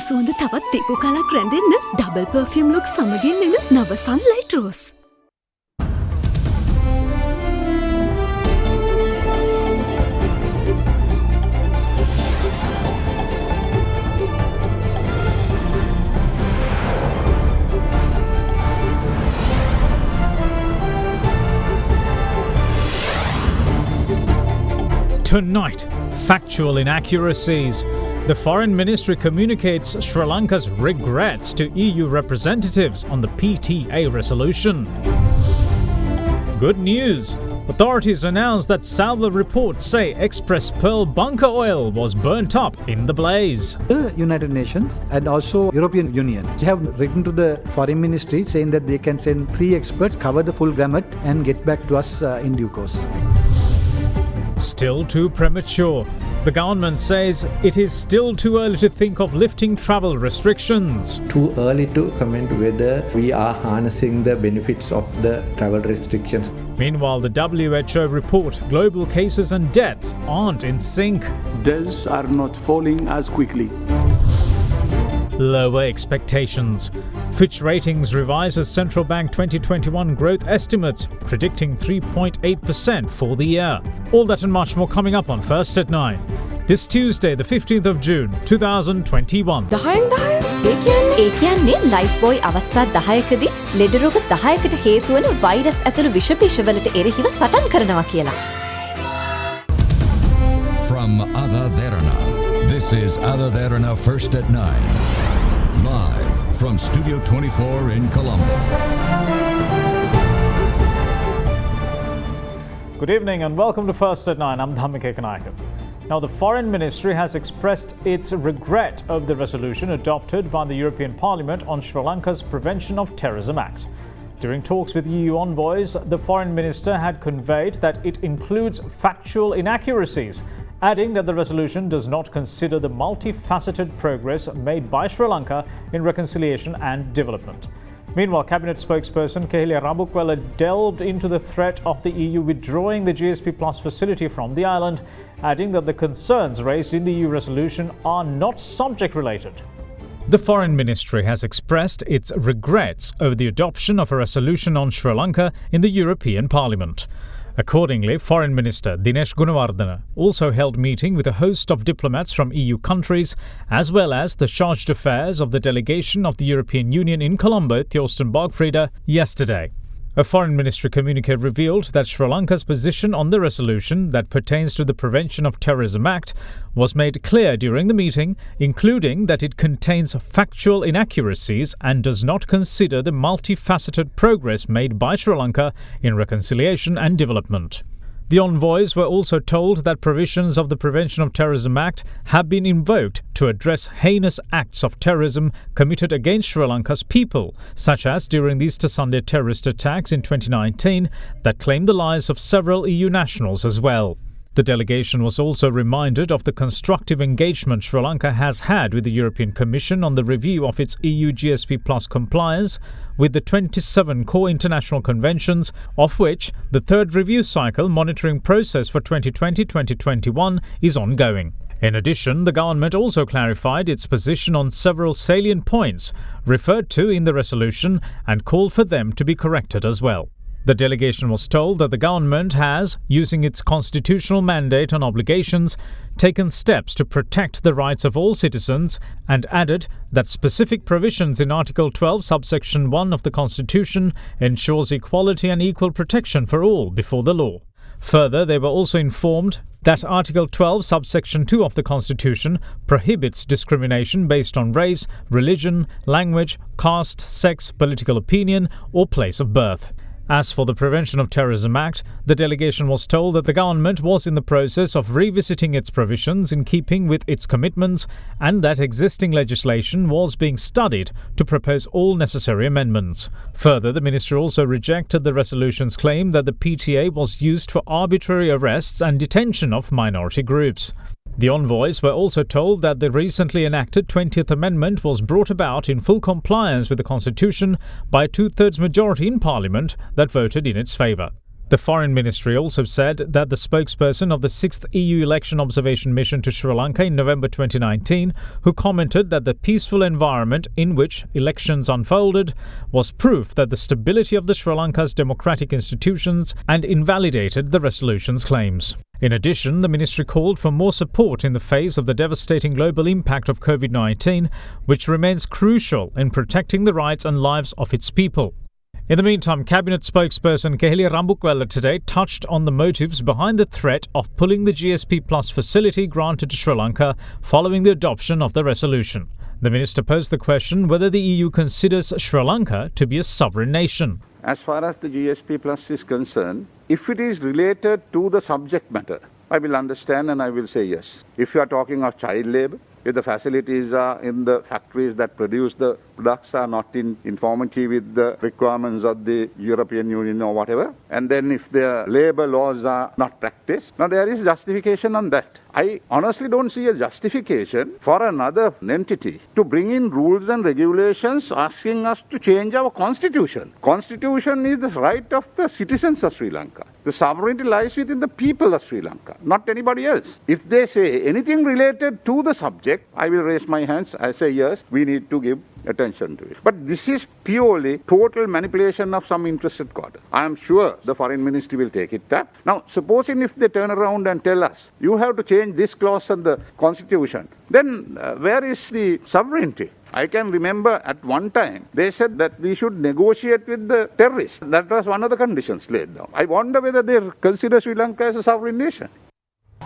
සුවඳ තවත් තිකු කලක් රැඳෙන්න ඩබල් පර්ෆියුම් ලුක් සමගින් එන නව Sunlight rose. Tonight, factual inaccuracies. The Foreign Ministry communicates Sri Lanka's regrets to EU representatives on the PTA resolution. Good news. Authorities announced that salvo reports say Express Pearl bunker oil was burnt up in the blaze. The United Nations and also European Union have written to the Foreign Ministry saying that they can send 3 experts, cover the full gamut and get back to us in due course. Still too premature. The government says it is still too early to think of lifting travel restrictions. Too early to comment whether we are harnessing the benefits of the travel restrictions. Meanwhile, the WHO report global cases and deaths aren't in sync. Deaths are not falling as quickly. Lower expectations. Fitch Ratings revises central bank 2021 growth estimates, predicting 3.8% for the year. All that and much more coming up on First at 9. This Tuesday, the 15th of June, 2021. ඒ කියන්නේ life boy අවස්ථා 10කදී ලෙඩ රෝග 10කට හේතු වන virus ඇතුළු විෂ පිෂවලට එරෙහිව සටන් කරනවා කියලා. From AdaDerana, this is AdaDerana First at 9. Live from Studio 24 in Colombo. Good evening and welcome to First at 9. I'm Dhammika Kanayaka. Now, the Foreign Ministry has expressed its regret over the resolution adopted by the European Parliament on Sri Lanka's Prevention of Terrorism Act. During talks with EU envoys, the Foreign Minister had conveyed that it includes factual inaccuracies, adding that the resolution does not consider the multifaceted progress made by Sri Lanka in reconciliation and development. Meanwhile, Cabinet spokesperson Kehilia Rabukwala delved into the threat of the EU withdrawing the GSP Plus facility from the island, adding that the concerns raised in the EU resolution are not subject-related. The Foreign Ministry has expressed its regrets over the adoption of a resolution on Sri Lanka in the European Parliament. Accordingly, Foreign Minister Dinesh Gunawardena also held meeting with a host of diplomats from EU countries, as well as the chargé d'affaires of the delegation of the European Union in Colombo, Thorsten Borgfriede, yesterday. A Foreign Ministry communique revealed that Sri Lanka's position on the resolution that pertains to the Prevention of Terrorism Act was made clear during the meeting, including that it contains factual inaccuracies and does not consider the multifaceted progress made by Sri Lanka in reconciliation and development. The envoys were also told that provisions of the Prevention of Terrorism Act have been invoked to address heinous acts of terrorism committed against Sri Lanka's people, such as during the Easter Sunday terrorist attacks in 2019 that claimed the lives of several EU nationals as well. The delegation was also reminded of the constructive engagement Sri Lanka has had with the European Commission on the review of its EU GSP Plus compliance with the 27 core international conventions, of which the third review cycle monitoring process for 2020-2021 is ongoing. In addition, the government also clarified its position on several salient points referred to in the resolution and called for them to be corrected as well. The delegation was told that the government has, using its constitutional mandate and obligations, taken steps to protect the rights of all citizens and added that specific provisions in Article 12, subsection 1 of the Constitution ensures equality and equal protection for all before the law. Further, they were also informed that Article 12, subsection 2 of the Constitution prohibits discrimination based on race, religion, language, caste, sex, political opinion, or place of birth. As for the Prevention of Terrorism Act, the delegation was told that the government was in the process of revisiting its provisions in keeping with its commitments and that existing legislation was being studied to propose all necessary amendments. Further, the ministry also rejected the resolution's claim that the PTA was used for arbitrary arrests and detention of minority groups. The envoys were also told that the recently enacted 20th Amendment was brought about in full compliance with the Constitution by a 2/3 majority in Parliament that voted in its favour. The Foreign Ministry also said that the spokesperson of the 6th EU Election Observation Mission to Sri Lanka in November 2019, who commented that the peaceful environment in which elections unfolded was proof that the stability of the Sri Lanka's democratic institutions and invalidated the resolution's claims. In addition, the ministry called for more support in the face of the devastating global impact of COVID-19, which remains crucial in protecting the rights and lives of its people. In the meantime, Cabinet spokesperson Keheliya Rambukwella today touched on the motives behind the threat of pulling the GSP Plus facility granted to Sri Lanka following the adoption of the resolution. The minister posed the question whether the EU considers Sri Lanka to be a sovereign nation. As far as the GSP Plus is concerned, if it is related to the subject matter, I will understand and I will say yes. If you are talking of child labour, if the facilities are in the factories that produce the products are not in conformity with the requirements of the European Union or whatever, and then if the labour laws are not practiced, now there is justification on that. I honestly don't see a justification for another entity to bring in rules and regulations asking us to change our constitution. Constitution is the right of the citizens of Sri Lanka. The sovereignty lies within the people of Sri Lanka, not anybody else. If they say anything related to the subject, I will raise my hands. I say yes, we need to give attention to it. But this is purely total manipulation of some interested quarter. I am sure the Foreign Ministry will take it up. Now, supposing if they turn around and tell us, you have to change this clause in the Constitution, then where is the sovereignty? I can remember at one time they said that we should negotiate with the terrorists. That was one of the conditions laid down. I wonder whether they consider Sri Lanka as a sovereign nation.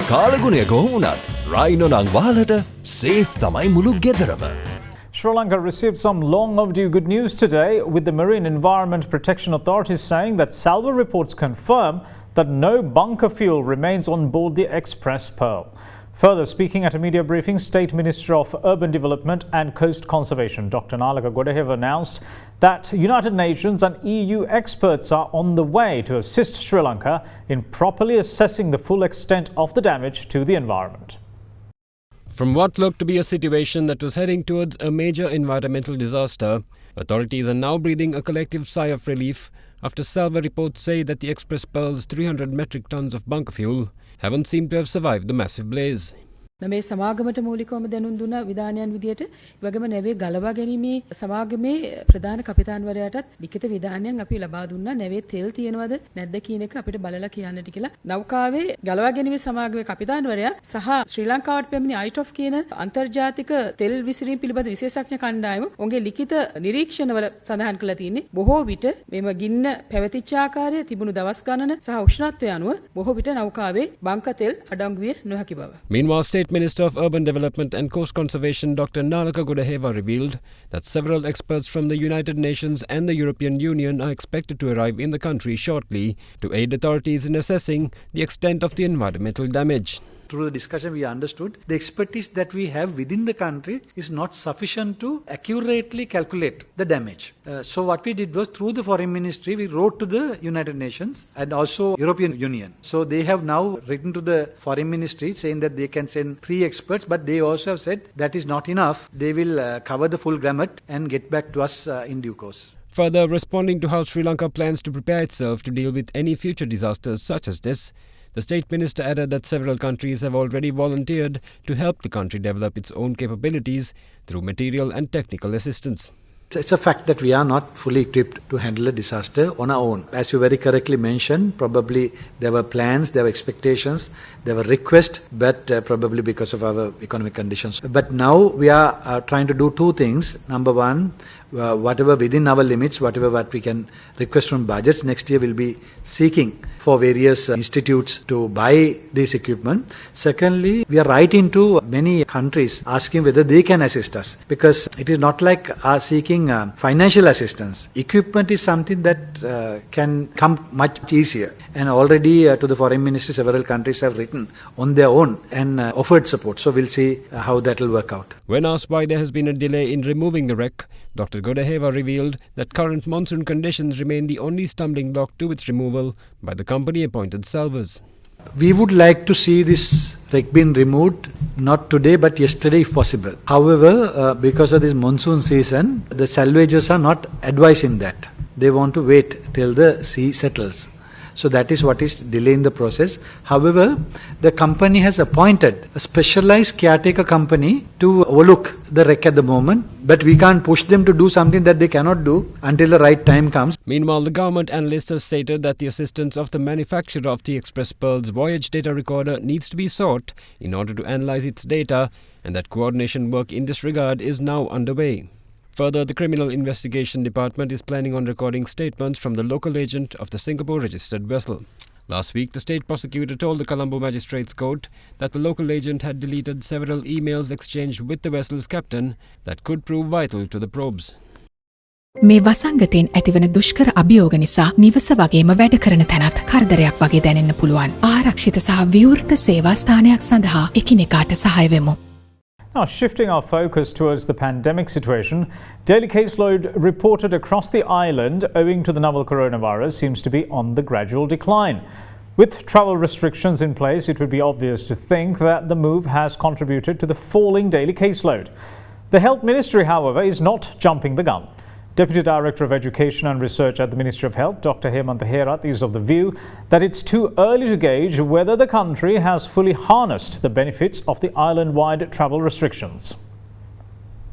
කාලගුණය කොහොමුණත් rhino නං වහලට safe තමයි මුළු ගෙදරම. Sri Lanka received some long overdue good news today, with the Marine Environment Protection Authorities saying that salvo reports confirm that no bunker fuel remains on board the Express Pearl. Further, speaking at a media briefing, State Minister of Urban Development and Coast Conservation, Dr. Nalaka Godaheva, announced that United Nations and EU experts are on the way to assist Sri Lanka in properly assessing the full extent of the damage to the environment. From what looked to be a situation that was heading towards a major environmental disaster, authorities are now breathing a collective sigh of relief after salvo reports say that the Express Pearl's 300 metric tons of bunker fuel haven't seemed to have survived the massive blaze. මේ සමාගමට මූලිකවම දැනුම් දුන විධානයන් විදියට වගේම නැවේ ගලවා ගැනීමේ සමාගමේ ප්‍රධාන කපිතාන්වරයාටත් ලිඛිත විධානයක් අපි ලබා දුන්නා. නැවේ තෙල් තියෙනවද නැද්ද කියන එක අපිට බලලා කියන්නට කියලා. නෞකාවේ ගලවා ගැනීමේ සමාගමේ කපිතාන්වරයා සහ ශ්‍රී ලංකාවට පැමිණි ITOF කියන අන්තර්ජාතික තෙල් විසිරීම පිළිබඳ විශේෂඥ කණ්ඩායම ඔවුන්ගේ ලිඛිත නිරීක්ෂණවල සඳහන් කරලා තියෙන්නේ බොහෝ විට මෙම ගින්න පැවතිච්ච ආකාරය තිබුණු දවස් ගණන සහ උෂ්ණත්වය අනුව බොහෝ විට නෞකාවේ බංක තෙල් අඩංගු විය නොහැකි බව. Meanwhile, State Minister of Urban Development and Coast Conservation Dr. Nalaka Godaheva revealed that several experts from the United Nations and the European Union are expected to arrive in the country shortly to aid authorities in assessing the extent of the environmental damage. Through the discussion, we understood the expertise that we have within the country is not sufficient to accurately calculate the damage. So what we did was, through the Foreign Ministry, we wrote to the United Nations and also European Union. So they have now written to the Foreign Ministry saying that they can send 3 experts, but they also have said that is not enough. They will cover the full gamut and get back to us in due course. Further, responding to how Sri Lanka plans to prepare itself to deal with any future disasters such as this, the State Minister added that several countries have already volunteered to help the country develop its own capabilities through material and technical assistance. It's a fact that we are not fully equipped to handle a disaster on our own. As you very correctly mentioned, probably there were plans, there were expectations, there were requests, but probably because of our economic conditions. But now we are trying to do 2 things. Number one, whatever within our limits, whatever what we can request from budgets, next year we'll be seeking for various institutes to buy this equipment. Secondly, we are writing to many countries asking whether they can assist us, because it is not like seeking financial assistance. Equipment is something that can come much easier, and already to the Foreign Ministry several countries have written on their own and offered support. So we'll see how that will work out. When asked why there has been a delay in removing the wreck, Dr. Godaheva revealed that current monsoon conditions remain the only stumbling block to its removal by the company-appointed salvors. We would like to see this wreck being removed, not today but yesterday if possible. However, because of this monsoon season, the salvagers are not advising that. They want to wait till the sea settles. So that is what is delaying the process. However, the company has appointed a specialized caretaker company to overlook the wreck at the moment, but we can't push them to do something that they cannot do until the right time comes. Meanwhile, the government analyst has stated that the assistance of the manufacturer of the Express Pearl's voyage data recorder needs to be sought in order to analyze its data, and that coordination work in this regard is now underway. Further, the Criminal Investigation Department is planning on recording statements from the local agent of the Singapore-registered vessel. Last week, the state prosecutor told the Colombo Magistrates Court that the local agent had deleted several emails exchanged with the vessel's captain that could prove vital to the probes. මේ වසංගතයෙන් ඇතිවන දුෂ්කර අභියෝග නිසා නිවස වගේම වැඩ කරන තැනත් කරදරයක් වගේ දැනෙන්න පුළුවන්. ආරක්ෂිත සහ විවෘත සේවා ස්ථානයක් සඳහා එකිනෙකාට සහාය වෙමු. Now, shifting our focus towards the pandemic situation, daily caseload reported across the island owing to the novel coronavirus seems to be on the gradual decline. With travel restrictions in place, it would be obvious to think that the move has contributed to the falling daily caseload. The Health Ministry, however, is not jumping the gun. Deputy Director of Education and Research at the Ministry of Health, Dr. Hemantha is of the view that it's too early to gauge whether the country has fully harnessed the benefits of the island-wide travel restrictions.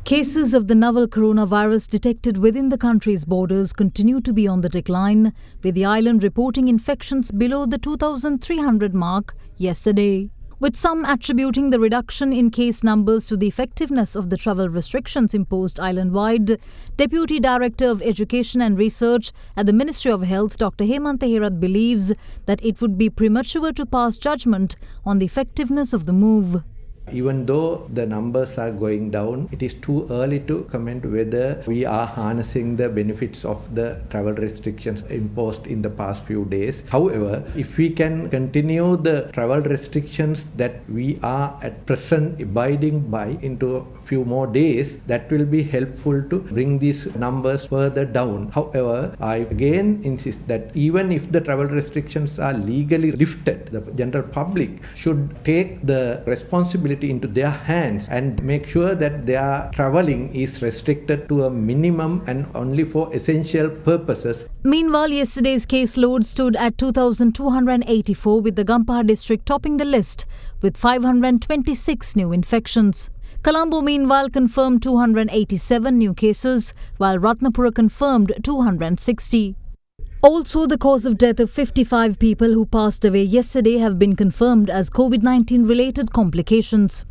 Cases of the novel coronavirus detected within the country's borders continue to be on the decline, with the island reporting infections below the 2,300 mark yesterday. With some attributing the reduction in case numbers to the effectiveness of the travel restrictions imposed island-wide, Deputy Director of Education and Research at the Ministry of Health, Dr. Hemantha believes that it would be premature to pass judgment on the effectiveness of the move. Even though the numbers are going down, it is too early to comment whether we are harnessing the benefits of the travel restrictions imposed in the past few days. However, if we can continue the travel restrictions that we are at present abiding by into a few more days, that will be helpful to bring these numbers further down. However, I again insist that even if the travel restrictions are legally lifted, the general public should take the responsibility into their hands and make sure that their travelling is restricted to a minimum and only for essential purposes. Meanwhile, yesterday's caseload stood at 2,284, with the Gampaha district topping the list with 526 new infections. Colombo meanwhile confirmed 287 new cases, while Ratnapura confirmed 260. Also, the cause of death of 55 people who passed away yesterday have been confirmed as COVID-19 related complications.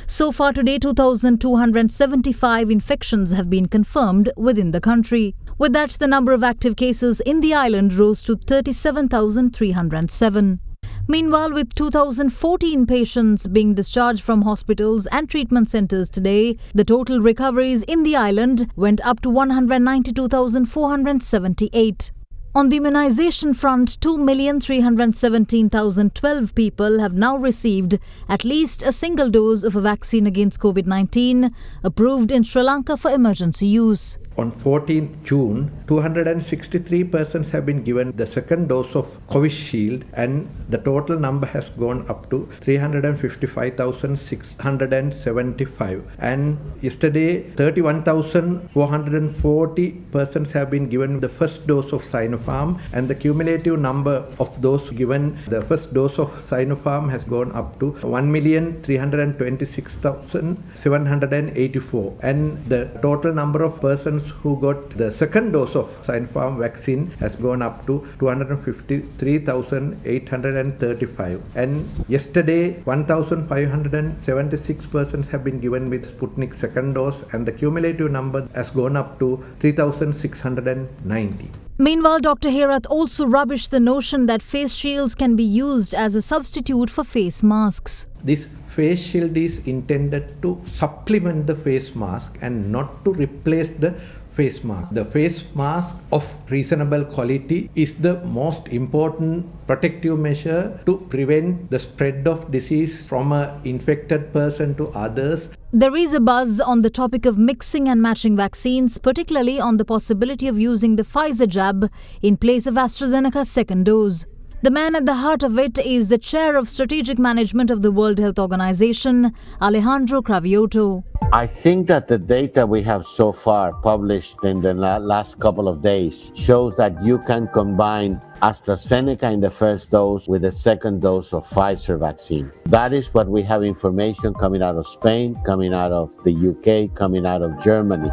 So far today, 2,275 infections have been confirmed within the country. With that, the number of active cases in the island rose to 37,307. Meanwhile, with 2,014 patients being discharged from hospitals and treatment centres today, the total recoveries in the island went up to 192,478. On the immunisation front, 2,317,012 people have now received at least a single dose of a vaccine against COVID-19 approved in Sri Lanka for emergency use. On 14th June, 263 persons have been given the second dose of Covishield, and the total number has gone up to 355,675. And yesterday, 31,440 persons have been given the first dose of Sinopharm, and the cumulative number of those given the first dose of Sinopharm has gone up to 1,326,784. And the total number of persons who got the second dose of Sinopharm vaccine has gone up to 253,835. And yesterday, 1,576 persons have been given with Sputnik second dose, and the cumulative number has gone up to 3,690. Meanwhile, Dr. Herath also rubbished the notion that face shields can be used as a substitute for face masks. This face shield is intended to supplement the face mask and not to replace the face mask. The face mask of reasonable quality is the most important protective measure to prevent the spread of disease from an infected person to others. There is a buzz on the topic of mixing and matching vaccines, particularly on the possibility of using the Pfizer jab in place of AstraZeneca's second dose. The man at the heart of it is the chair of strategic management of the World Health Organization, Alejandro Cravioto. I think that the data we have so far published in the last couple of days shows that you can combine AstraZeneca in the first dose with the second dose of Pfizer vaccine. That is what we have information coming out of Spain, coming out of the UK, coming out of Germany.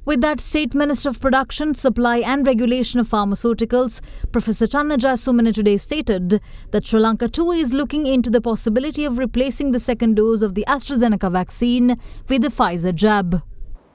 With that, State Minister of Production, Supply and Regulation of Pharmaceuticals, Professor Channaja Sumana today stated that Sri Lanka too is looking into the possibility of replacing the second dose of the AstraZeneca vaccine with the Pfizer jab.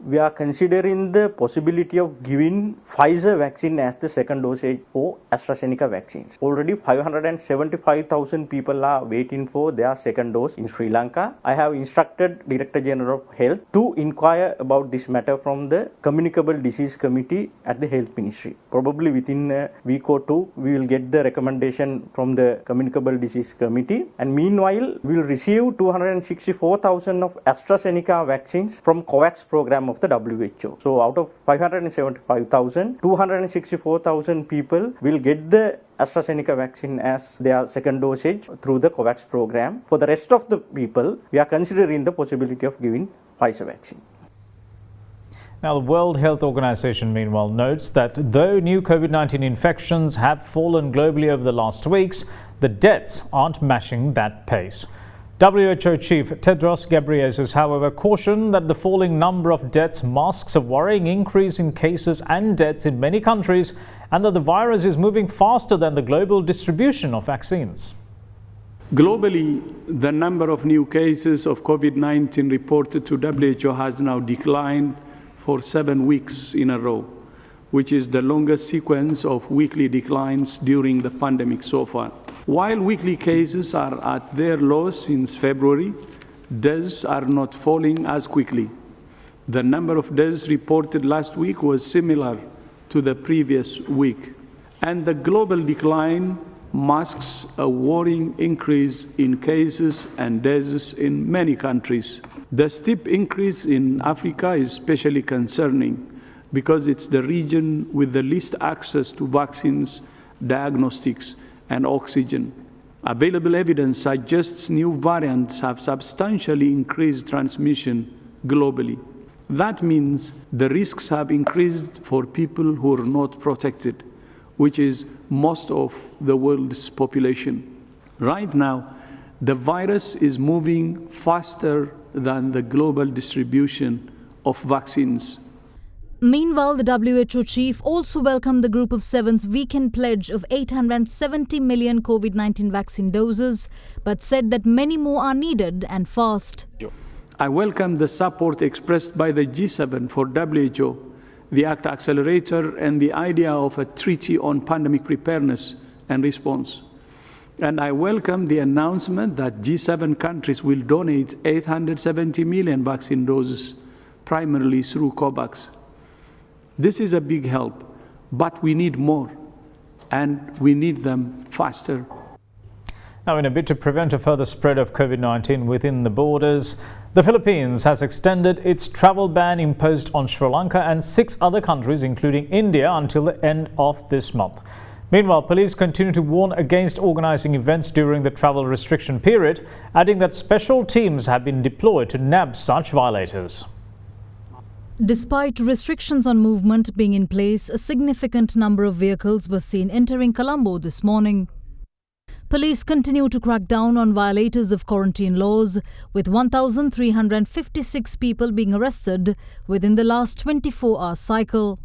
We are considering the possibility of giving Pfizer vaccine as the second dosage for AstraZeneca vaccines. Already 575,000 people are waiting for their second dose in Sri Lanka. I have instructed Director General of Health to inquire about this matter from the Communicable Disease Committee at the Health Ministry. Probably within a week or two, we will get the recommendation from the Communicable Disease Committee. And meanwhile, we will receive 264,000 of AstraZeneca vaccines from COVAX program of the WHO. So out of 575,000, 264,000 people will get the AstraZeneca vaccine as their second dosage through the COVAX program. For the rest of the people, we are considering the possibility of giving Pfizer vaccine. Now, the World Health Organization, meanwhile, notes that though new COVID-19 infections have fallen globally over the last weeks, the deaths aren't matching that pace. WHO Chief Tedros Ghebreyesus, however, cautioned that the falling number of deaths masks a worrying increase in cases and deaths in many countries, and that the virus is moving faster than the global distribution of vaccines. Globally, the number of new cases of COVID-19 reported to WHO has now declined for 7 weeks in a row, which is the longest sequence of weekly declines during the pandemic so far. While weekly cases are at their lowest since February, deaths are not falling as quickly. The number of deaths reported last week was similar to the previous week, and the global decline masks a worrying increase in cases and deaths in many countries. The steep increase in Africa is especially concerning because it's the region with the least access to vaccines, diagnostics, and oxygen. Available evidence suggests new variants have substantially increased transmission globally. That means the risks have increased for people who are not protected, which is most of the world's population. Right now, the virus is moving faster than the global distribution of vaccines. Meanwhile, the WHO chief also welcomed the Group of Seven's weekend pledge of 870 million COVID-19 vaccine doses, but said that many more are needed and fast. I welcome the support expressed by the G7 for WHO, the ACT Accelerator, and the idea of a treaty on pandemic preparedness and response. And I welcome the announcement that G7 countries will donate 870 million vaccine doses, primarily through COVAX. This is a big help, but we need more, and we need them faster. Now, in a bid to prevent a further spread of COVID-19 within the borders, the Philippines has extended its travel ban imposed on Sri Lanka and 6 other countries, including India, until the end of this month. Meanwhile, police continue to warn against organising events during the travel restriction period, adding that special teams have been deployed to nab such violators. Despite restrictions on movement being in place, a significant number of vehicles were seen entering Colombo this morning. Police continue to crack down on violators of quarantine laws, with 1,356 people being arrested within the last 24-hour cycle.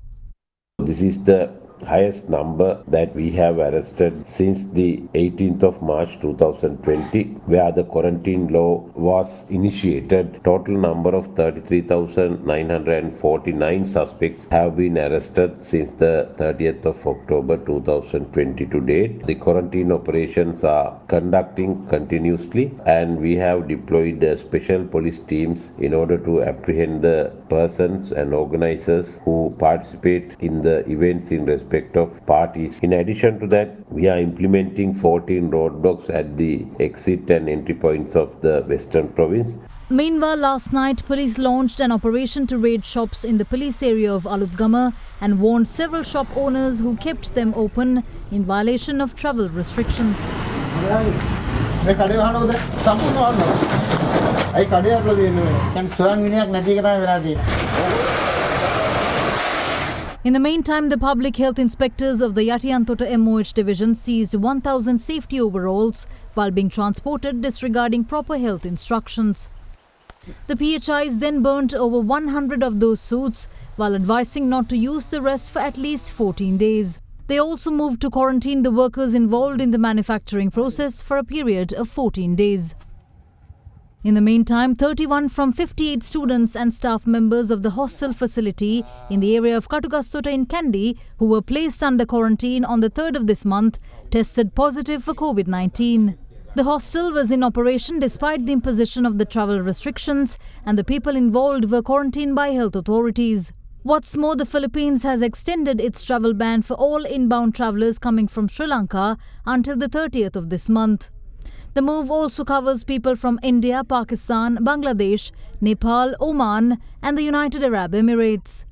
This is the highest number that we have arrested since the 18th of March 2020, where the quarantine law was initiated. Total number of 33,949 suspects have been arrested since the 30th of October 2020 to date. The quarantine operations are conducting continuously, and we have deployed special police teams in order to apprehend the persons and organizers who participate in the events in respect of parties. In addition to that, we are implementing 14 roadblocks at the exit and entry points of the Western Province. Meanwhile, last night, police launched an operation to raid shops in the police area of Alutgama and warned several shop owners who kept them open in violation of travel restrictions. In the meantime, the public health inspectors of the Yatiyantota MOH division seized 1,000 safety overalls while being transported, disregarding proper health instructions. The PHIs then burnt over 100 of those suits while advising not to use the rest for at least 14 days. They also moved to quarantine the workers involved in the manufacturing process for a period of 14 days. In the meantime, 31 from 58 students and staff members of the hostel facility in the area of Katugastota in Kandy, who were placed under quarantine on the 3rd of this month, tested positive for COVID-19. The hostel was in operation despite the imposition of the travel restrictions, and the people involved were quarantined by health authorities. What's more, the Philippines has extended its travel ban for all inbound travellers coming from Sri Lanka until the 30th of this month. The move also covers people from India, Pakistan, Bangladesh, Nepal, Oman and the United Arab Emirates.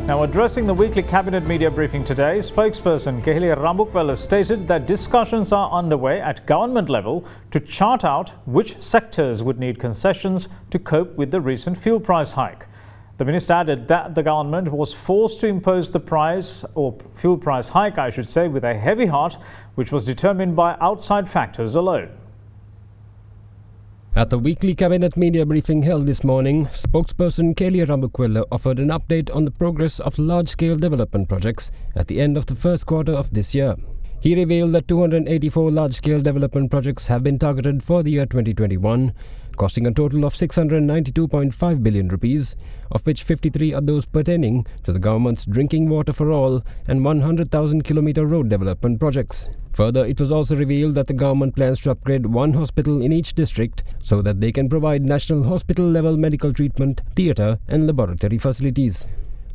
Now, addressing the weekly cabinet media briefing today, spokesperson Kehiliya Rambukwala stated that discussions are underway at government level to chart out which sectors would need concessions to cope with the recent fuel price hike. The minister added that the government was forced to impose the price, or fuel price hike, I should say, with a heavy heart, which was determined by outside factors alone. At the weekly cabinet media briefing held this morning, spokesperson Kehiliya Rambukwala offered an update on the progress of large-scale development projects at the end of the first quarter of this year. He revealed that 284 large-scale development projects have been targeted for the year 2021, costing a total of 692.5 billion rupees, of which 53 are those pertaining to the government's Drinking Water for All and 100,000-kilometer road development projects. Further, it was also revealed that the government plans to upgrade one hospital in each district so that they can provide national hospital-level medical treatment, theatre and laboratory facilities.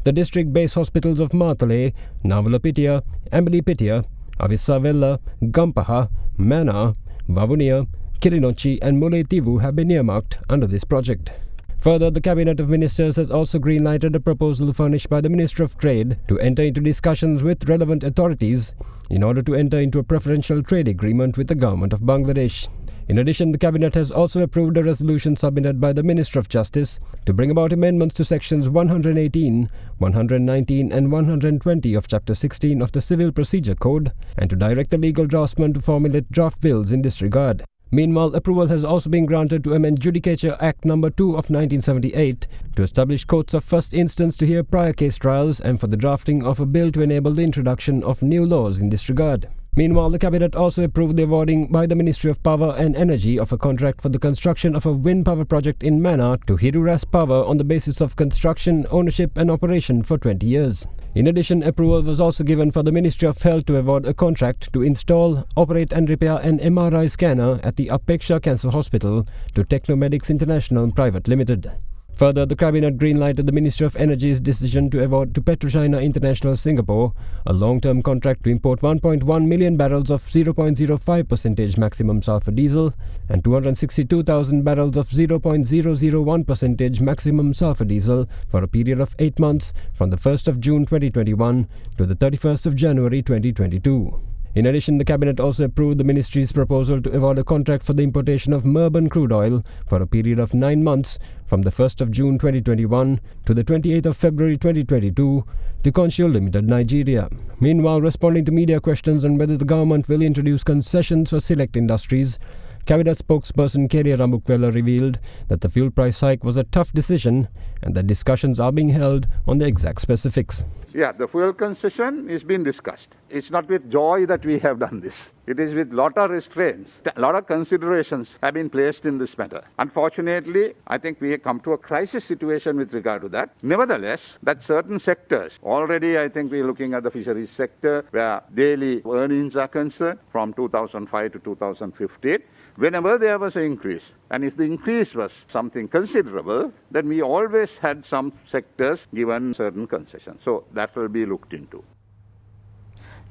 The district-based hospitals of Matale, Navalapitiya, Ambalipitia, Avisavella, Gampaha, Mana, VAVUNIYA, Kilinochchi and Mullaitivu have been earmarked under this project. Further, the Cabinet of Ministers has also green-lighted a proposal furnished by the Minister of Trade to enter into discussions with relevant authorities in order to enter into a preferential trade agreement with the government of Bangladesh. In addition, the Cabinet has also approved a resolution submitted by the Minister of Justice to bring about amendments to sections 118, 119 and 120 of Chapter 16 of the Civil Procedure Code and to direct the legal draftsman to formulate draft bills in this regard. Meanwhile, approval has also been granted to amend Judicature Act No. 2 of 1978 to establish courts of first instance to hear prior case trials and for the drafting of a bill to enable the introduction of new laws in this regard. Meanwhile, the Cabinet also approved the awarding by the Ministry of Power and Energy of a contract for the construction of a wind power project in Mana to Hiruras Power on the basis of construction, ownership and operation for 20 years. In addition, approval was also given for the Ministry of Health to award a contract to install, operate and repair an MRI scanner at the Apeksha Cancer Hospital to Technomedics International Private Limited. Further, the Cabinet green-lighted the Ministry of Energy's decision to award to PetroChina International Singapore a long-term contract to import 1.1 million barrels of 0.05% maximum sulfur diesel and 262,000 barrels of 0.001% maximum sulfur diesel for a period of 8 months from the 1st of June 2021 to the 31st of January 2022. In addition, the Cabinet also approved the Ministry's proposal to award a contract for the importation of MURBAN crude oil for a period of 9 months from the 1st of June 2021 to the 28th of February 2022 to CONSCIO Limited, Nigeria. Meanwhile, responding to media questions on whether the government will introduce concessions for select industries, Cabinet spokesperson Kehiliya Rambukwala revealed that the fuel price hike was a tough decision and that discussions are being held on the exact specifics. Yeah, the fuel concession is being discussed. It's not with joy that we have done this. It is with lot of restraints. A lot of considerations have been placed in this matter. Unfortunately, I think we have come to a crisis situation with regard to that. Nevertheless, that certain sectors, already I think we're looking at the fisheries sector where daily earnings are concerned from 2005 to 2015. Whenever there was an increase, and if the increase was something considerable, then we always had some sectors given certain concessions. So that will be looked into.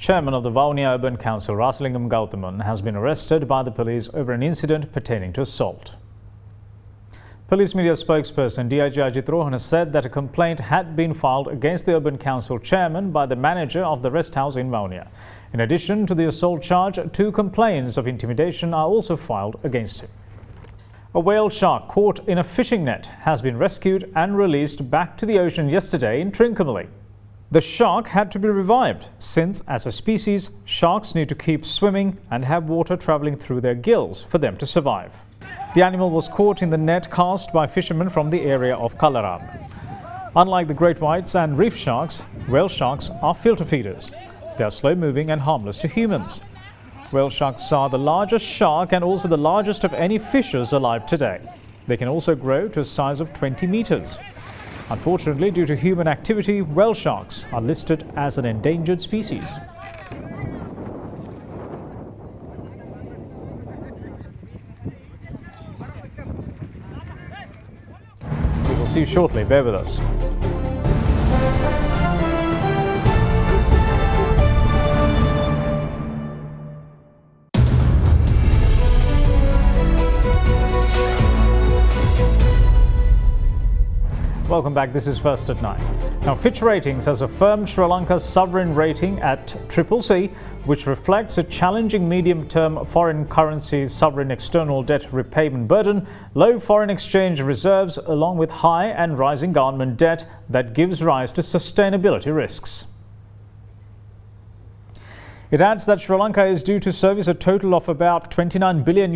Chairman of the VAVUNIYA Urban Council, RASALINGAM GAUTHAMAN, has been arrested by the police over an incident pertaining to assault. Police media spokesperson DIG Ajit Rohan has said that a complaint had been filed against the Urban Council chairman by the manager of the rest house in VAVUNIYA. In addition to the assault charge, 2 complaints of intimidation are also filed against him. A whale shark caught in a fishing net has been rescued and released back to the ocean yesterday in Trincomalee. The shark had to be revived since, as a species, sharks need to keep swimming and have water travelling through their gills for them to survive. The animal was caught in the net cast by fishermen from the area of Kalaram. Unlike the great whites and reef sharks, whale sharks are filter feeders. They are slow-moving and harmless to humans. Whale sharks are the largest shark and also the largest of any fishes alive today. They can also grow to a size of 20 meters. Unfortunately, due to human activity, whale sharks are listed as an endangered species. We will see you shortly. Bear with us. Welcome back. This is First at 9. Now, Fitch Ratings has affirmed Sri Lanka's sovereign rating at CCC, which reflects a challenging medium-term foreign currency sovereign external debt repayment burden, low foreign exchange reserves, along with high and rising government debt that gives rise to sustainability risks. It adds that Sri Lanka is due to service a total of about $29 billion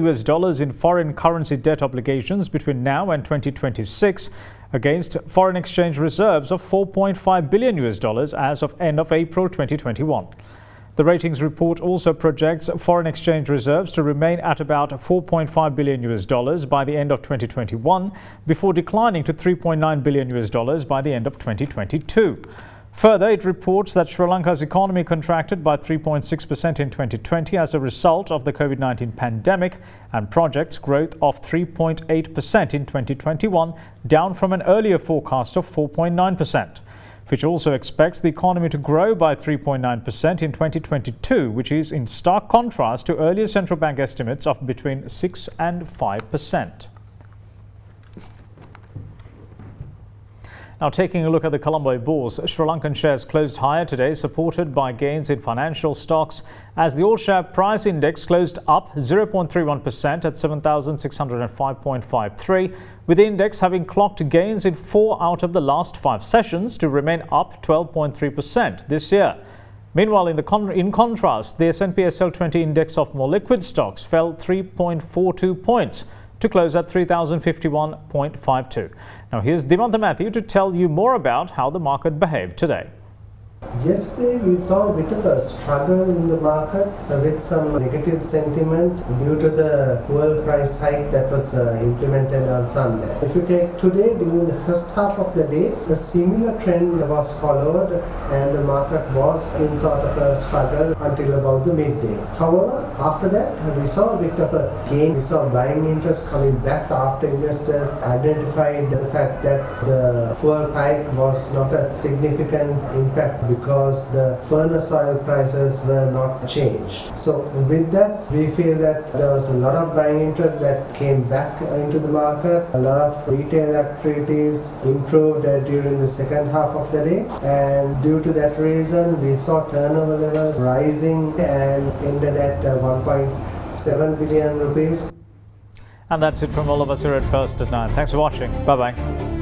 in foreign currency debt obligations between now and 2026, against foreign exchange reserves of $4.5 billion as of end of April 2021. The ratings report also projects foreign exchange reserves to remain at about $4.5 billion by the end of 2021, before declining to $3.9 billion by the end of 2022. Further, it reports that Sri Lanka's economy contracted by 3.6% in 2020 as a result of the COVID-19 pandemic and projects growth of 3.8% in 2021, down from an earlier forecast of 4.9%. Fitch also expects the economy to grow by 3.9% in 2022, which is in stark contrast to earlier central bank estimates of between 6 and 5%. Now, taking a look at the Colombo Bourse, Sri Lankan shares closed higher today, supported by gains in financial stocks, as the all-share price index closed up 0.31% at 7,605.53, with the index having clocked gains in 4 out of the last 5 sessions to remain up 12.3% this year. Meanwhile, in contrast, the S&P SL20 index of more liquid stocks fell 3.42 points to close at 3,051.52. Now here's Dimantha Matthew to tell you more about how the market behaved today. Yesterday we saw a bit of a struggle in the market with some negative sentiment due to the fuel price hike that was implemented on Sunday. If you take today, during the first half of the day, a similar trend was followed and the market was in sort of a struggle until about the midday. However, after that we saw a bit of a gain. We saw buying interest coming back after investors identified the fact that the fuel hike was not a significant impact because the furnace oil prices were not changed. So with that, we feel that there was a lot of buying interest that came back into the market. A lot of retail activities improved during the second half of the day, and due to that reason, we saw turnover levels rising and ended at 1.7 billion rupees. And that's it from all of us here at First at 9. Thanks for watching. Bye-bye.